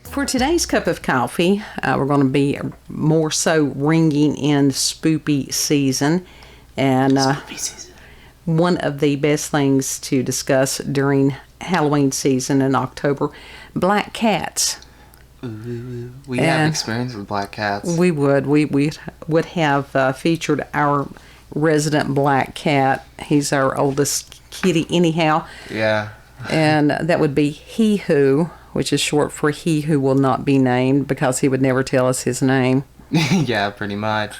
For today's cup of coffee, we're going to be more so ringing in spoopy season. And one of the best things to discuss during Halloween season in October, black cats. We have experience with black cats. We would. We would have featured our resident black cat. He's our oldest kitty anyhow. Yeah. And that would be He Who, which is short for He Who Will Not Be Named, because he would never tell us his name. Yeah, pretty much.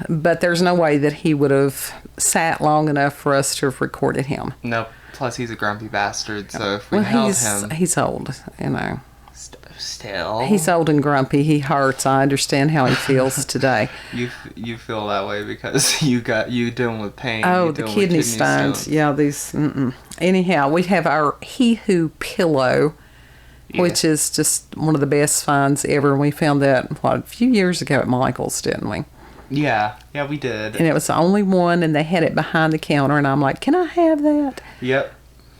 But there's no way that he would have sat long enough for us to have recorded him. Nope. Plus, he's a grumpy bastard, so if we held him... He's old, you know. Still. He's old and grumpy. He hurts. I understand how he feels today. You feel that way because you dealing with pain. Oh, the kidney stones. Yeah, these... Anyhow, we have our He Who pillow, which is just one of the best finds ever. And we found that, a few years ago at Michael's, didn't we? Yeah, we did. And it was the only one, and they had it behind the counter, and I'm like, can I have that? Yep.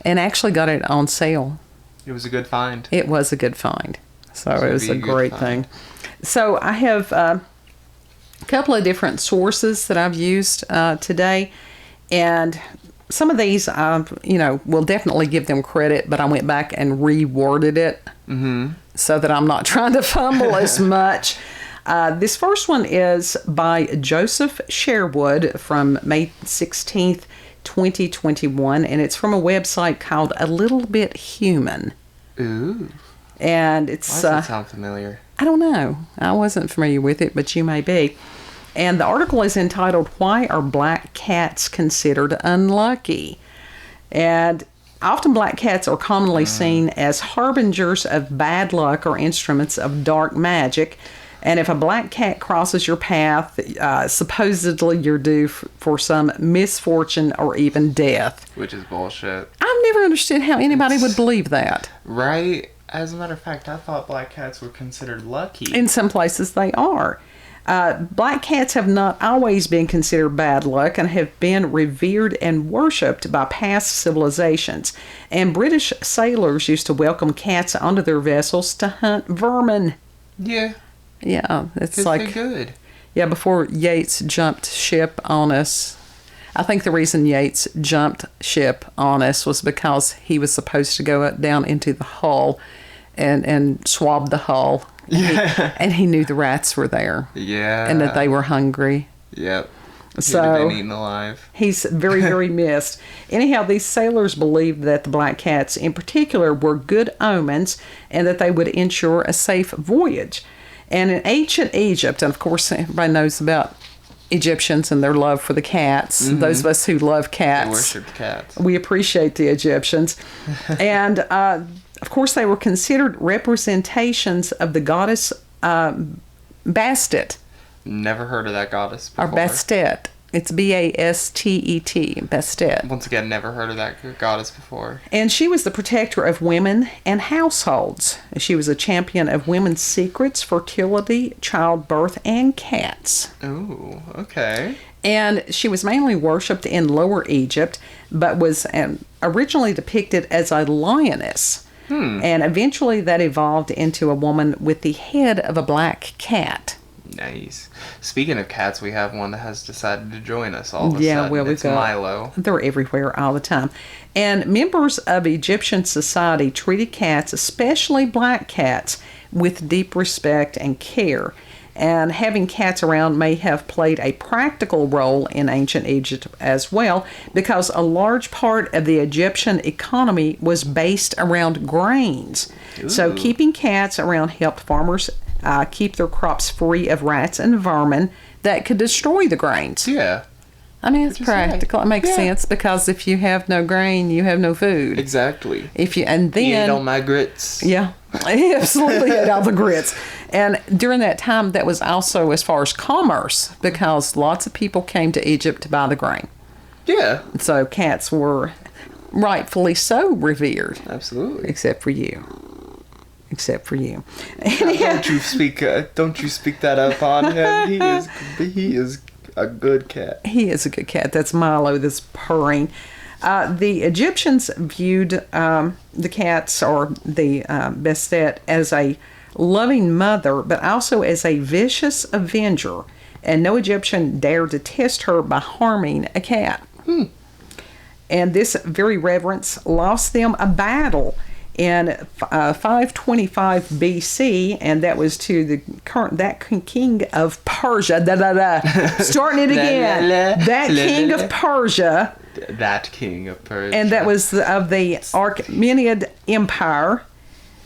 And actually got it on sale. It was a good find. It was a good find. So it was a great thing. So I have a couple of different sources that I've used today, and some of these, will definitely give them credit, but I went back and reworded it so that I'm not trying to fumble as much. This first one is by Joseph Sherwood from May 16th, 2021, and it's from a website called A Little Bit Human. Ooh. And it's... Why does that sound familiar? I don't know. I wasn't familiar with it, but you may be. And the article is entitled, Why Are Black Cats Considered Unlucky? And often black cats are commonly seen as harbingers of bad luck or instruments of dark magic. And if a black cat crosses your path, supposedly you're due for some misfortune or even death. Which is bullshit. I've never understood how anybody would believe that. Right? As a matter of fact, I thought black cats were considered lucky. In some places they are. Black cats have not always been considered bad luck and have been revered and worshipped by past civilizations. And British sailors used to welcome cats onto their vessels to hunt vermin. Yeah. Yeah, it's like... They're good. Yeah, before Yates jumped ship on us. I think the reason Yates jumped ship on us was because he was supposed to go down into the hull and swab the hull. Yeah. And he knew the rats were there. Yeah. And that they were hungry. Yep. So he'd have been eaten alive. He's very, very missed. Anyhow, these sailors believed that the black cats in particular were good omens and that they would ensure a safe voyage. And in ancient Egypt, and of course everybody knows about Egyptians and their love for the cats. Those of us who love cats. They worshipped cats. We appreciate the Egyptians. And of course, they were considered representations of the goddess Bastet. Never heard of that goddess before. Or Bastet. It's Bastet, Bastet. Once again, never heard of that goddess before. And she was the protector of women and households. She was a champion of women's secrets, fertility, childbirth, and cats. Ooh, okay. And she was mainly worshipped in Lower Egypt, but was originally depicted as a lioness. And eventually that evolved into a woman with the head of a black cat. Nice. Speaking of cats, we have one that has decided to join us all of a sudden. Well, it's Milo. They're everywhere all the time. And members of Egyptian society treated cats, especially black cats, with deep respect and care. And having cats around may have played a practical role in ancient Egypt as well, because a large part of the Egyptian economy was based around grains. Ooh. So keeping cats around helped farmers keep their crops free of rats and vermin that could destroy the grains. Yeah. I mean, it's practical. It makes sense, because if you have no grain, you have no food. Exactly. You ate all my grits. Yeah, absolutely ate all the grits. And during that time, that was also as far as commerce, because lots of people came to Egypt to buy the grain. Yeah. So cats were rightfully so revered. Absolutely. Except for you. Don't you speak that up on him. He is a good cat. He is a good cat. That's Milo that's purring. The Egyptians viewed the cats, or the Bastet, as a loving mother, but also as a vicious avenger, and no Egyptian dared to test her by harming a cat. And this very reverence lost them a battle in 525 BC, and that was to that king of Persia. Starting it again. That king of Persia. That king of Persia. And that was of the Achaemenid Empire,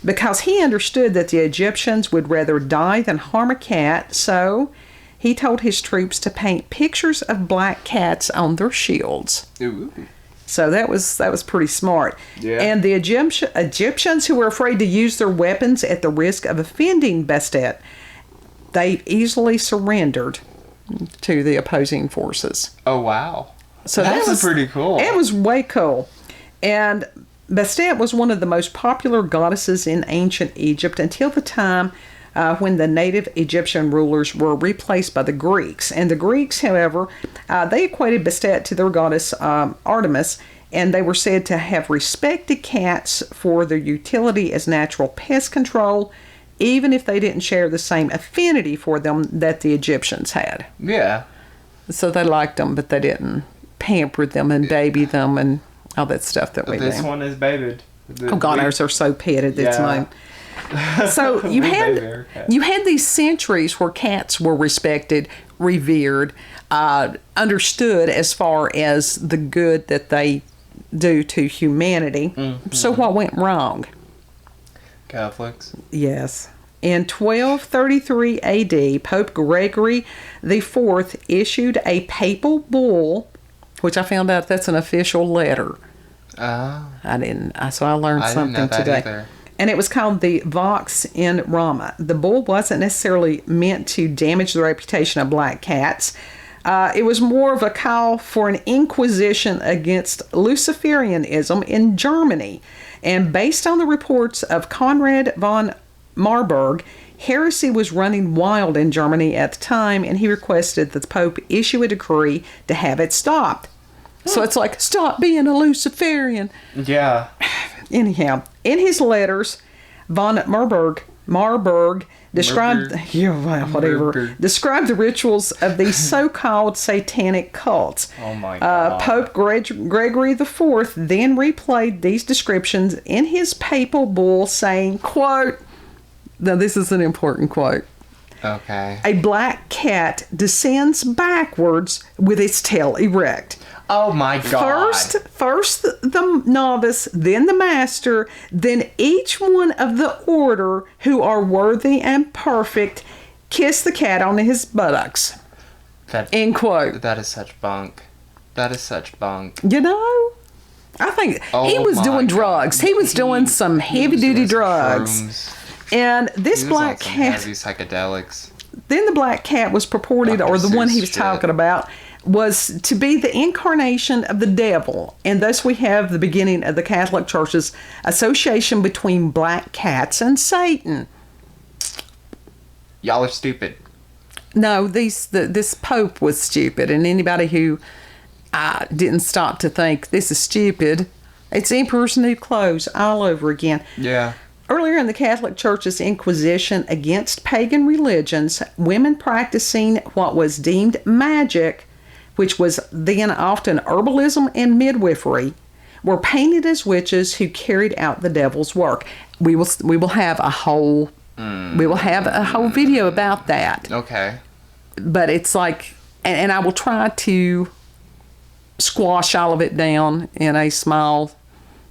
because he understood that the Egyptians would rather die than harm a cat, so he told his troops to paint pictures of black cats on their shields. Ooh. So that was pretty smart. Yeah. And the Egyptians who were afraid to use their weapons at the risk of offending Bastet, they easily surrendered to the opposing forces. Oh, wow. So that was pretty cool. It was way cool. And Bastet was one of the most popular goddesses in ancient Egypt until the time when the native Egyptian rulers were replaced by the Greeks. And the Greeks, however, they equated Bastet to their goddess Artemis, and they were said to have respected cats for their utility as natural pest control, even if they didn't share the same affinity for them that the Egyptians had. Yeah. So they liked them, but they didn't pamper them and baby them and all that stuff that we do. This one is babied. Oh God, ours are so petted. It's mine. So you had these centuries where cats were respected, revered, understood as far as the good that they do to humanity. Mm-hmm. So what went wrong? Catholics. Yes. In 1233 AD, Pope Gregory IV issued a papal bull, which I found out that's an official letter. Oh. So I learned something today. Either. And it was called the Vox in Rama. The bull wasn't necessarily meant to damage the reputation of black cats. It was more of a call for an inquisition against Luciferianism in Germany. And based on the reports of Conrad von Marburg, heresy was running wild in Germany at the time, and he requested that the Pope issue a decree to have it stopped. So it's like, stop being a Luciferian. Yeah. Anyhow, in his letters, von Marburg described described the rituals of these so-called satanic cults. Oh my God. Pope Gregory IV then replayed these descriptions in his papal bull, saying, quote, now this is an important quote. Okay. A black cat descends backwards with its tail erect. Oh my God. First the novice, then the master, then each one of the order who are worthy and perfect kiss the cat on his buttocks. End quote. That is such bunk. That is such bunk. You know? I think he was doing drugs. He was doing some heavy-duty drugs. Shrooms. And this black cat... Heavy psychedelics. Then the black cat was purported, or the one he was talking about, was to be the incarnation of the devil. And thus we have the beginning of the Catholic Church's association between black cats and Satan. Y'all are stupid. No, this Pope was stupid, and anybody who didn't stop to think this is stupid, it's Emperor's New Clothes all over again. Yeah. Earlier in the Catholic Church's inquisition against pagan religions, women practicing what was deemed magic, which was then often herbalism and midwifery, were painted as witches who carried out the devil's work. We will have a whole video about that. Okay. But it's like, and I will try to squash all of it down in a small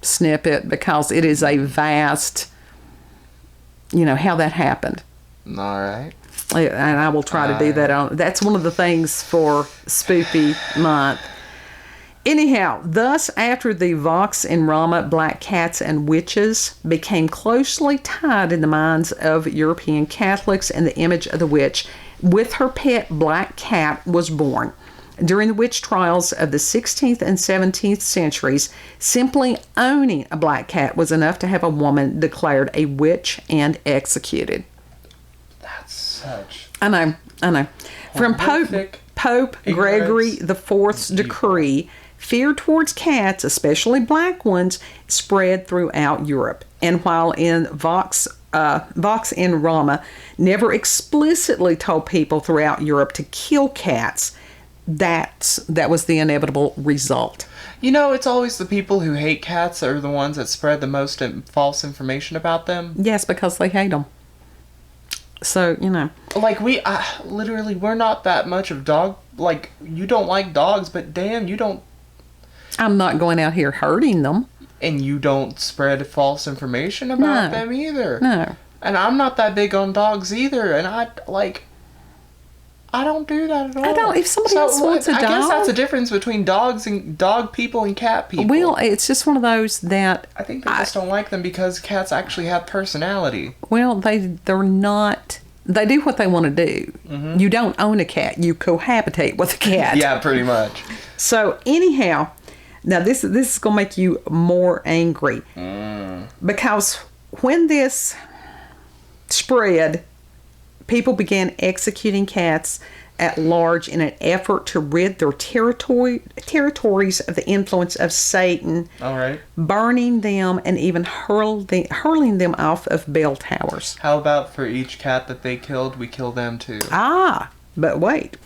snippet, because it is a vast, how that happened. All right. And I will try to do that. That's one of the things for Spoopy Month. Anyhow, thus, after the Vox in Rama, black cats and witches became closely tied in the minds of European Catholics, and the image of the witch with her pet black cat was born. During the witch trials of the 16th and 17th centuries, simply owning a black cat was enough to have a woman declared a witch and executed. That's such... I know. From Pope Gregory IV's decree, fear towards cats, especially black ones, spread throughout Europe. And while in Vox Vox and Rama never explicitly told people throughout Europe to kill cats. That was the inevitable result. You know, it's always the people who hate cats are the ones that spread the most false information about them. Yes, because they hate them. So, you know. Like, we're not that much of dog. Like, you don't like dogs, but damn, you don't. I'm not going out here hurting them. And you don't spread false information about them either. No. And I'm not that big on dogs either. And I don't do that at all. I don't. If somebody else wants a dog. I guess that's the difference between dog people and cat people. Well, it's just one of those that... I think they just don't like them because cats actually have personality. Well, they're not... They do what they want to do. Mm-hmm. You don't own a cat. You cohabitate with a cat. Yeah, pretty much. So, anyhow, now this is going to make you more angry. Because when this spread, people began executing cats at large in an effort to rid their territories of the influence of Satan, all right, burning them and even hurling them off of bell towers. How about for each cat that they killed, we kill them too? But wait.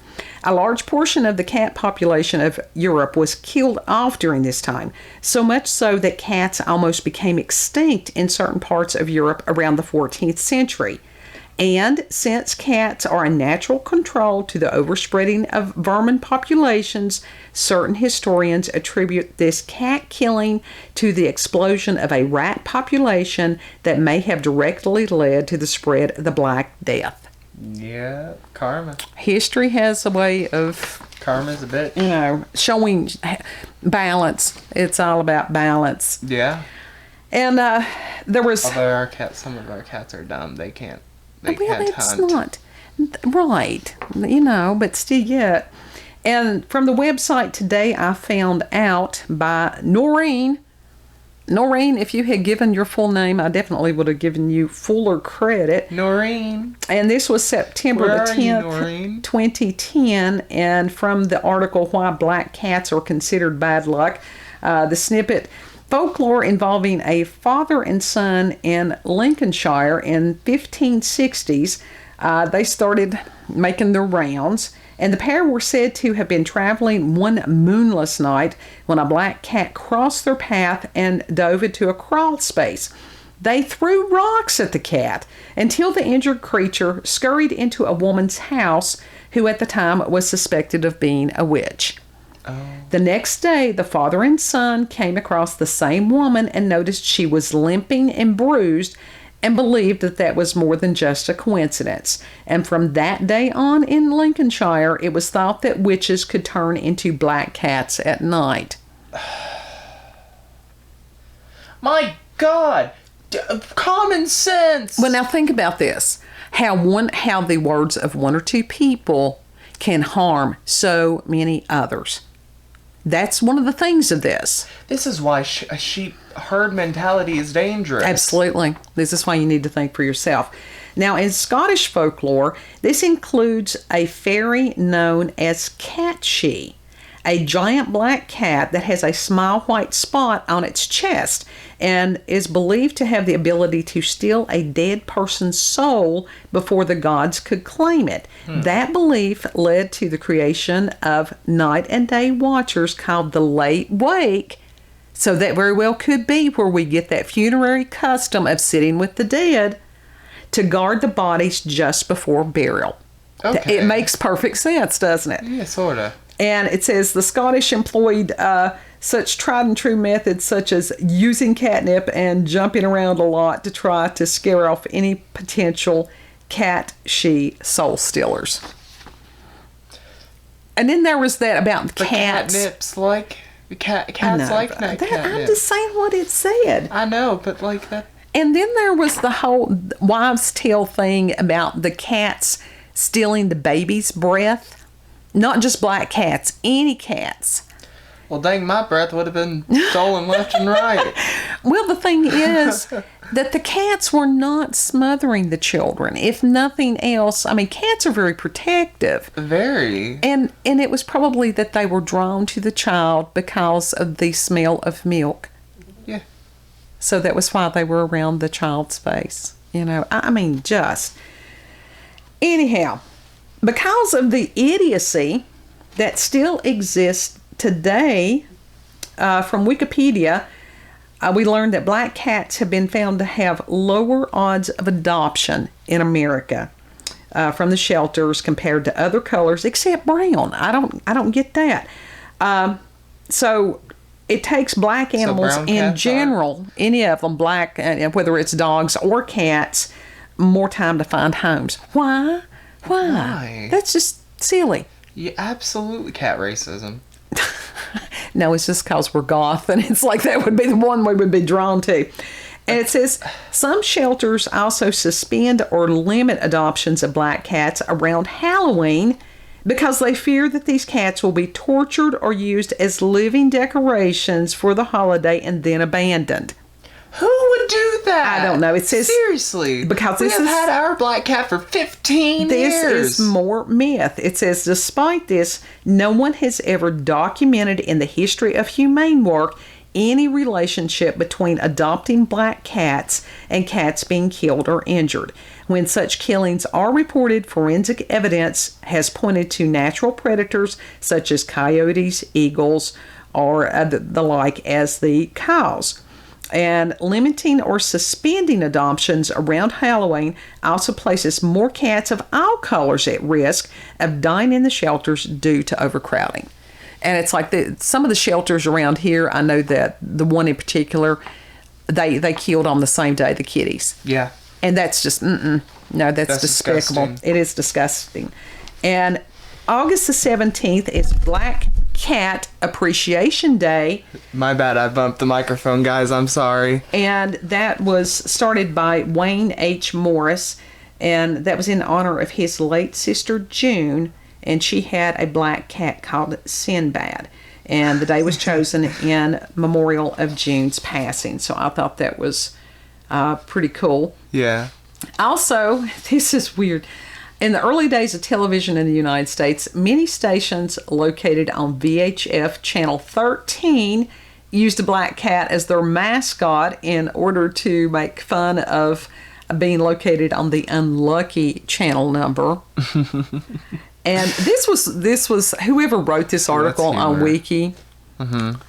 A large portion of the cat population of Europe was killed off during this time, so much so that cats almost became extinct in certain parts of Europe around the 14th century. And since cats are a natural control to the overspreading of vermin populations, certain historians attribute this cat killing to the explosion of a rat population that may have directly led to the spread of the Black Death. Yeah, karma. History has a way of... Karma's a bitch. Showing balance. It's all about balance. Yeah. And there was... Although some of our cats are dumb. They can't. It's not right, but still yet. And from the website today, I found out by Noreen. Noreen, if you had given your full name, I definitely would have given you fuller credit. Noreen. And this was September the 10th, 2010. And from the article, Why Black Cats Are Considered Bad Luck, the snippet... Folklore involving a father and son in Lincolnshire in 1560s. They started making their rounds, and the pair were said to have been traveling one moonless night when a black cat crossed their path and dove into a crawl space. They threw rocks at the cat until the injured creature scurried into a woman's house who at the time was suspected of being a witch. The next day, the father and son came across the same woman and noticed she was limping and bruised and believed that was more than just a coincidence. And from that day on in Lincolnshire, it was thought that witches could turn into black cats at night. My God! Common sense! Well, now think about this. How the words of one or two people can harm so many others. That's one of the things of this. This is why a sheep herd mentality is dangerous. Absolutely. This is why you need to think for yourself. Now, in Scottish folklore, this includes a fairy known as Catshee, a giant black cat that has a small white spot on its chest and is believed to have the ability to steal a dead person's soul before the gods could claim it. That belief led to the creation of night and day watchers called the Late Wake. So that very well could be where we get that funerary custom of sitting with the dead to guard the bodies just before burial. Okay. It makes perfect sense, doesn't it? Yeah, sort of. And it says the Scottish employed such tried and true methods such as using catnip and jumping around a lot to try to scare off any potential Catshee soul stealers. And then there was that about the cats. Catnip's like cats like that catnip. I'm just saying what it said. I know, but like that. And then there was the whole wives' tale thing about the cats stealing the baby's breath. Not just black cats, any cats. Well, dang, my breath would have been stolen left and right. Well, the thing is that the cats were not smothering the children. If nothing else, I mean, cats are very protective. Very. And it was probably that they were drawn to the child because of the smell of milk. Yeah. So that was why they were around the child's face. You know, I mean, just. Anyhow, because of the idiocy that still exists today, from Wikipedia, we learned that black cats have been found to have lower odds of adoption in America from the shelters compared to other colors, except brown. I don't get that. So it takes black animals in general, any of them, black, whether it's dogs or cats, more time to find homes. Why? That's just silly. Yeah, absolutely cat racism. No, it's just because we're goth, and it's like that would be the one we would be drawn to. And it says some shelters also suspend or limit adoptions of black cats around Halloween because they fear that these cats will be tortured or used as living decorations for the holiday and then abandoned. Who would do that? I don't know. It says seriously, because we have had our black cat for 15 years. This is more myth. It says, despite this, no one has ever documented in the history of humane work any relationship between adopting black cats and cats being killed or injured. When such killings are reported, forensic evidence has pointed to natural predators such as coyotes, eagles, or the like as the cause. And limiting or suspending adoptions around Halloween also places more cats of all colors at risk of dying in the shelters due to overcrowding. And it's like some of the shelters around here, I know that the one in particular, they killed on the same day, the kitties. Yeah. And that's just, no, that's despicable. Disgusting. It is disgusting. And August the 17th is Black Cat Appreciation Day. My bad, I bumped the microphone, guys. I'm sorry. And that was started by Wayne H. Morris, and that was in honor of his late sister June, and she had a black cat called Sinbad. And the day was chosen in memorial of June's passing. So I thought that was pretty cool. Yeah. Also, this is weird. In the early days of television in the United States, many stations located on VHF Channel 13 used a black cat as their mascot in order to make fun of being located on the unlucky channel number. And this was whoever wrote this article on Wiki. Mm-hmm.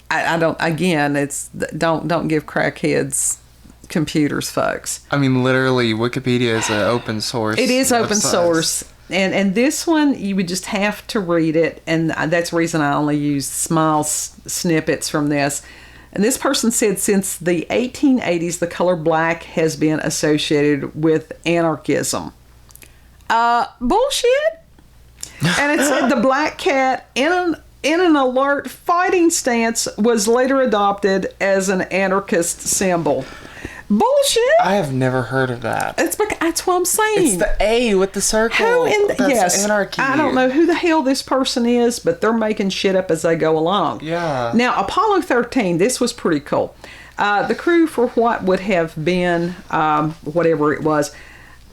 I don't. Again, it's don't give crackheads computers, folks. I mean, literally, Wikipedia is an open source. It is open source, and this one you would just have to read it, and that's the reason I only use small snippets from this. And this person said since the 1880s, the color black has been associated with anarchism. Bullshit. And it said the black cat in an alert fighting stance was later adopted as an anarchist symbol. Bullshit. I have never heard of that. That's what I'm saying. It's the A with the circle. That's anarchy. I don't know who the hell this person is, but they're making shit up as they go along. Yeah. Now, Apollo 13, this was pretty cool. The crew for what would have been, whatever it was,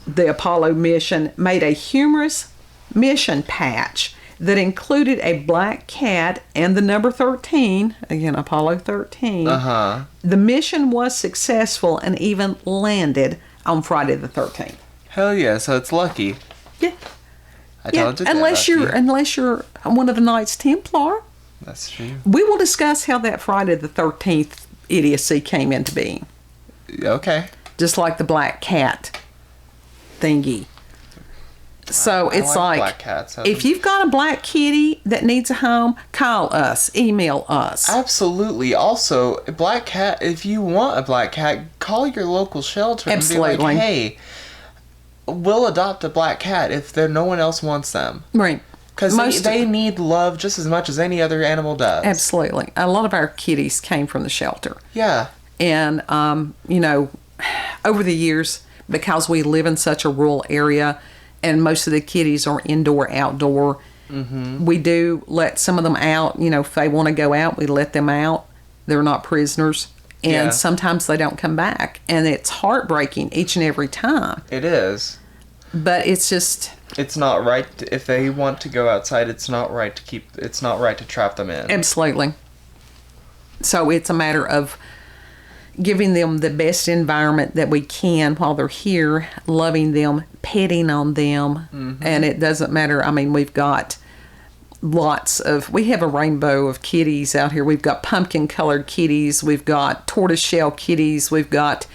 the Apollo mission, made a humorous mission patch that included a black cat and the number 13, again, Apollo 13. Uh-huh. The mission was successful and even landed on Friday the 13th. Hell yeah, so it's lucky. Yeah. I told you that. Unless you're one of the Knights Templar. That's true. We will discuss how that Friday the 13th idiocy came into being. Okay. Just like the black cat thingy. So it's like black cats. If you've got a black kitty that needs a home, call us, email us. Absolutely. Also, a black cat, if you want a black cat, call your local shelter. Absolutely. And be like, hey, we'll adopt a black cat if no one else wants them. Right. Because they need love just as much as any other animal does. Absolutely. A lot of our kitties came from the shelter. Yeah. And, over the years, because we live in such a rural area, and most of the kitties are indoor, outdoor. Mm-hmm. We do let some of them out. If they want to go out, we let them out. They're not prisoners. And sometimes they don't come back. And it's heartbreaking each and every time. It is. But it's just... It's not right. If they want to go outside, it's not right to trap them in. Absolutely. So it's a matter of giving them the best environment that we can while they're here, loving them, petting on them, and it doesn't matter. I mean, we've got we have a rainbow of kitties out here. We've got pumpkin-colored kitties. We've got tortoiseshell kitties. We've got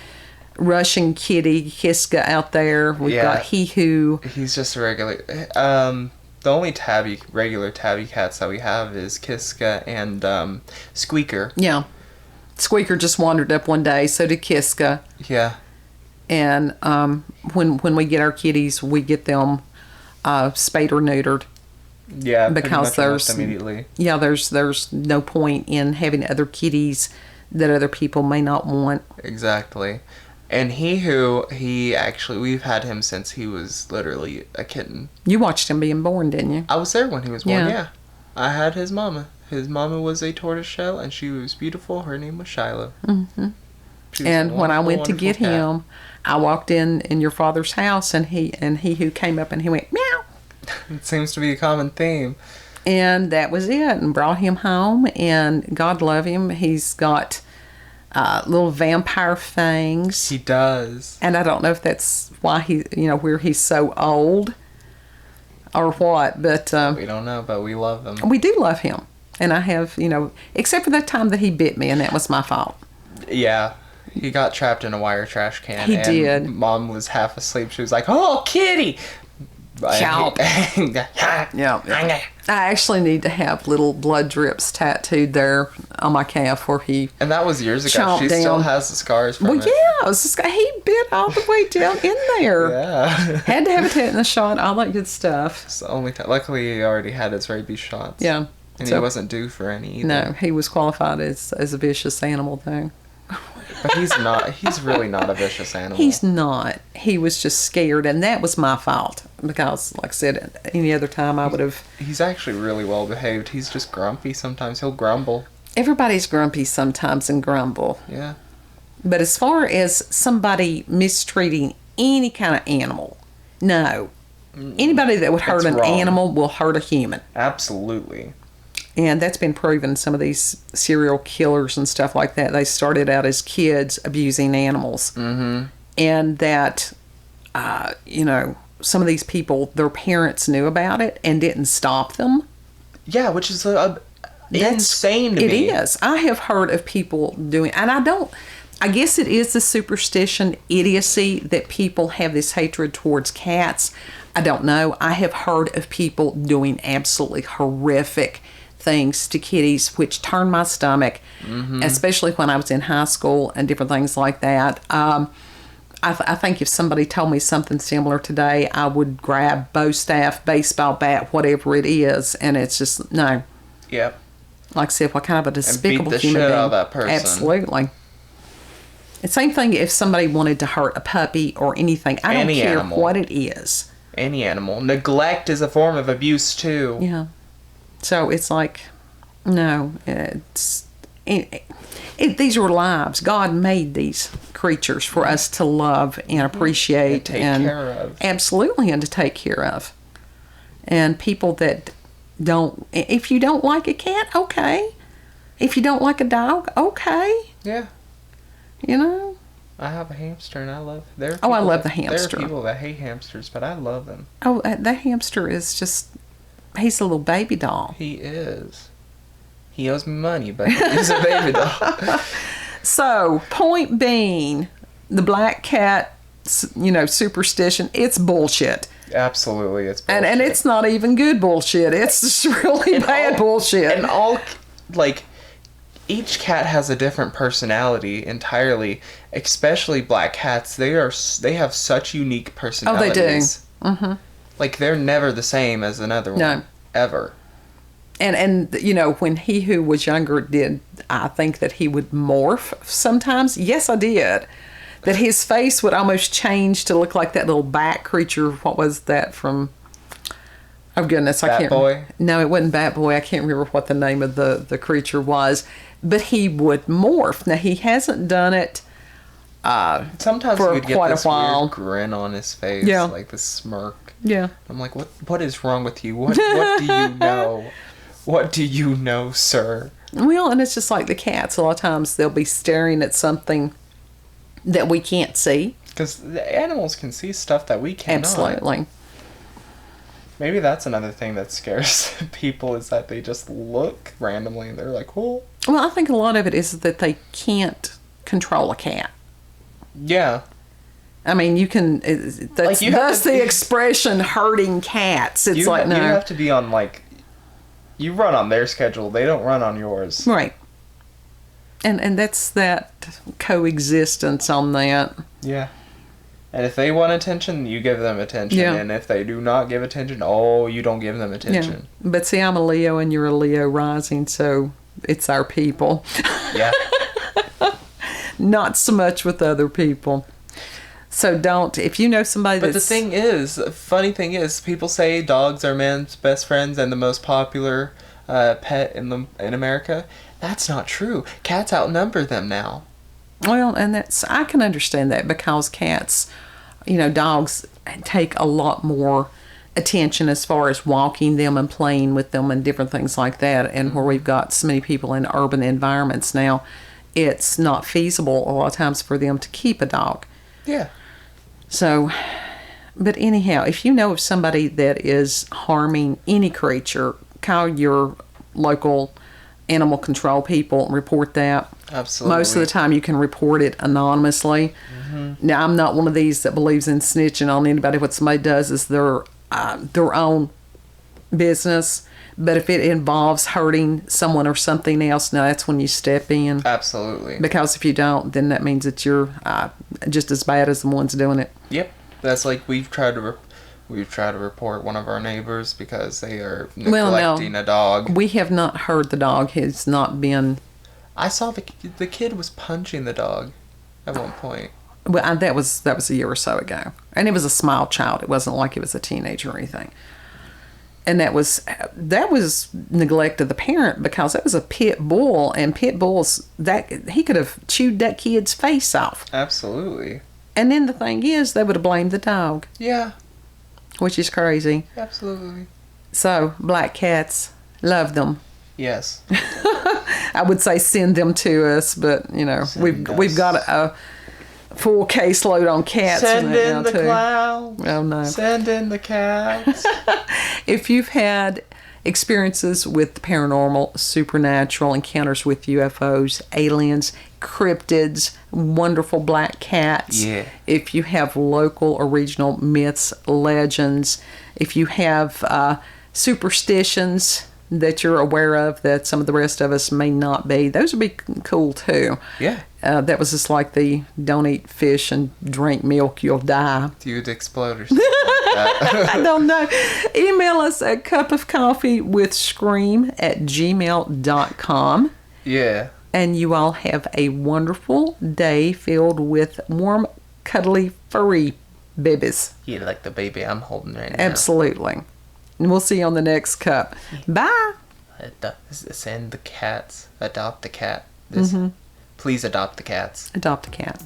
Russian kitty, Kiska, out there. We've got Hee-Hoo. He's just a regular... the only regular tabby cats that we have is Kiska and Squeaker. Yeah. Squeaker just wandered up one day, so did Kiska. Yeah. And when we get our kitties, we get them spayed or neutered. Yeah, because there's immediately. Yeah, there's no point in having other kitties that other people may not want. Exactly. And we've had him since he was literally a kitten. You watched him being born, didn't you? I was there when he was born, yeah. I had his mama. His mama was a tortoiseshell, and she was beautiful. Her name was Shiloh. Mm-hmm. And when I went to get him, I walked in your father's house, and he who came up and he went, meow. It seems to be a common theme. And that was it, and brought him home, and God love him. He's got little vampire fangs. He does. And I don't know if that's why where he's so old or what, but... we don't know, but we love him. We do love him. And I have, except for that time that he bit me, and that was my fault. Yeah. He got trapped in a wire trash can. He did. Mom was half asleep. She was like, "Oh, kitty!" Help. Yeah. I actually need to have little blood drips tattooed there on my calf where he... And that was years ago. She still has the scars from it. Yeah. It was just, he bit all the way down in there. Yeah. Had to have a tetanus shot, all that good stuff. It's the only time. Luckily, he already had his rabies shots. Yeah. And he wasn't due for any either. No, he was qualified as a vicious animal, though. But he's not. He's really not a vicious animal. He's not. He was just scared, and that was my fault. Because, like I said, any other time I would have... He's actually really well behaved. He's just grumpy sometimes. He'll grumble. Everybody's grumpy sometimes and grumble. Yeah. But as far as somebody mistreating any kind of animal, no. Anybody that would hurt an animal will hurt a human. Absolutely. And that's been proven. Some of these serial killers and stuff like that, they started out as kids abusing animals. Mm-hmm. And that, some of these people, their parents knew about it and didn't stop them. Yeah, which is insane to me. It is. I have heard of people doing, and I guess it is the superstition idiocy that people have this hatred towards cats. I don't know. I have heard of people doing absolutely horrific things to kitties, which turned my stomach, especially when I was in high school and different things like that. I think if somebody told me something similar today, I would grab bow staff, baseball bat, whatever it is, and it's just, no. Yep. Like I said, what kind of a despicable and beat the human shit being. Out of that person. Absolutely. The same thing if somebody wanted to hurt a puppy or anything. I don't care what it is. Any animal. Neglect is a form of abuse, too. Yeah. So it's like, no, these are lives. God made these creatures for us to love and appreciate and take care of. Absolutely, and to take care of. And people that don't, if you don't like a cat, okay. If you don't like a dog, okay. Yeah. I have a hamster and I love. I love the hamster. There are people that hate hamsters, but I love them. Oh, that hamster is just. He's a little baby doll. He is. He owes me money, but he's a baby doll. So, point being, the black cat, superstition, it's bullshit. Absolutely, it's bullshit. And it's not even good bullshit. It's just really bad bullshit. And each cat has a different personality entirely, especially black cats. They have such unique personalities. Oh, they do. Mm-hmm. Like, they're never the same as another one. No. Ever. And when he who was younger did, I think that he would morph sometimes. Yes, I did. That his face would almost change to look like that little bat creature. What was that from? Oh, goodness. Bat Boy? No, it wasn't Bat Boy. I can't remember what the name of the creature was. But he would morph. Now, he hasn't done it sometimes for he would get quite this a while. Weird grin on his face. Yeah. Like this smirk. Yeah. I'm like, what is wrong with you? What do you know? What do you know, sir? Well, and it's just like the cats. A lot of times they'll be staring at something that we can't see. Because the animals can see stuff that we cannot. Absolutely. Maybe that's another thing that scares people, is that they just look randomly and they're like, oh. Well, I think a lot of it is that they can't control a cat. Yeah. I mean, you can. That's the expression "herding cats." It's no. You have to be on, like, you run on their schedule. They don't run on yours. Right. And that's that coexistence on that. Yeah. And if they want attention, you give them attention. Yeah. And if they do not give attention, you don't give them attention. Yeah. But see, I'm a Leo and you're a Leo rising, so it's our people. Yeah. Not so much with other people. So if you know somebody But the funny thing is, people say dogs are men's best friends and the most popular pet in America. That's not true. Cats outnumber them now. Well, and I can understand that, because cats, dogs take a lot more attention as far as walking them and playing with them and different things like that. And where we've got so many people in urban environments now, it's not feasible a lot of times for them to keep a dog. Yeah. So, but anyhow, if you know of somebody that is harming any creature, call your local animal control people and report that. Absolutely. Most of the time you can report it anonymously. Mm-hmm. Now, I'm not one of these that believes in snitching on anybody. What somebody does is their own business. But if it involves hurting someone or something else, now that's when you step in. Absolutely. Because if you don't, then that means that you're just as bad as the ones doing it. Yep. That's like we've tried to report one of our neighbors because they are neglecting a dog. We have not heard the dog has not been. I saw the kid was punching the dog at one point. Well, that was a year or so ago, and it was a small child. It wasn't like it was a teenager or anything. And that was neglect of the parent, because that was a pit bull, and pit bulls, that he could have chewed that kid's face off. Absolutely. And then the thing is, they would have blamed the dog. Yeah. Which is crazy. Absolutely. So, black cats, love them. Yes. I would say send them to us, but we've got a full caseload on cats. Send in the clowns. Oh no. Send in the cats. If you've had experiences with the paranormal, supernatural, encounters with UFOs, aliens, cryptids, wonderful black cats. Yeah. If you have local or regional myths, legends, if you have superstitions that you're aware of that some of the rest of us may not be, those would be cool too. Yeah. That was just like the don't eat fish and drink milk, you'll die. You'd explode or something like that. I don't know. Email us at cupofcoffeewithscream@gmail.com. Yeah. And you all have a wonderful day filled with warm, cuddly, furry babies. Yeah, like the baby I'm holding right now. Absolutely. And we'll see you on the next cup. Bye. Send the cats. Adopt the cat. Mm-hmm. Please adopt the cats. Adopt a cat.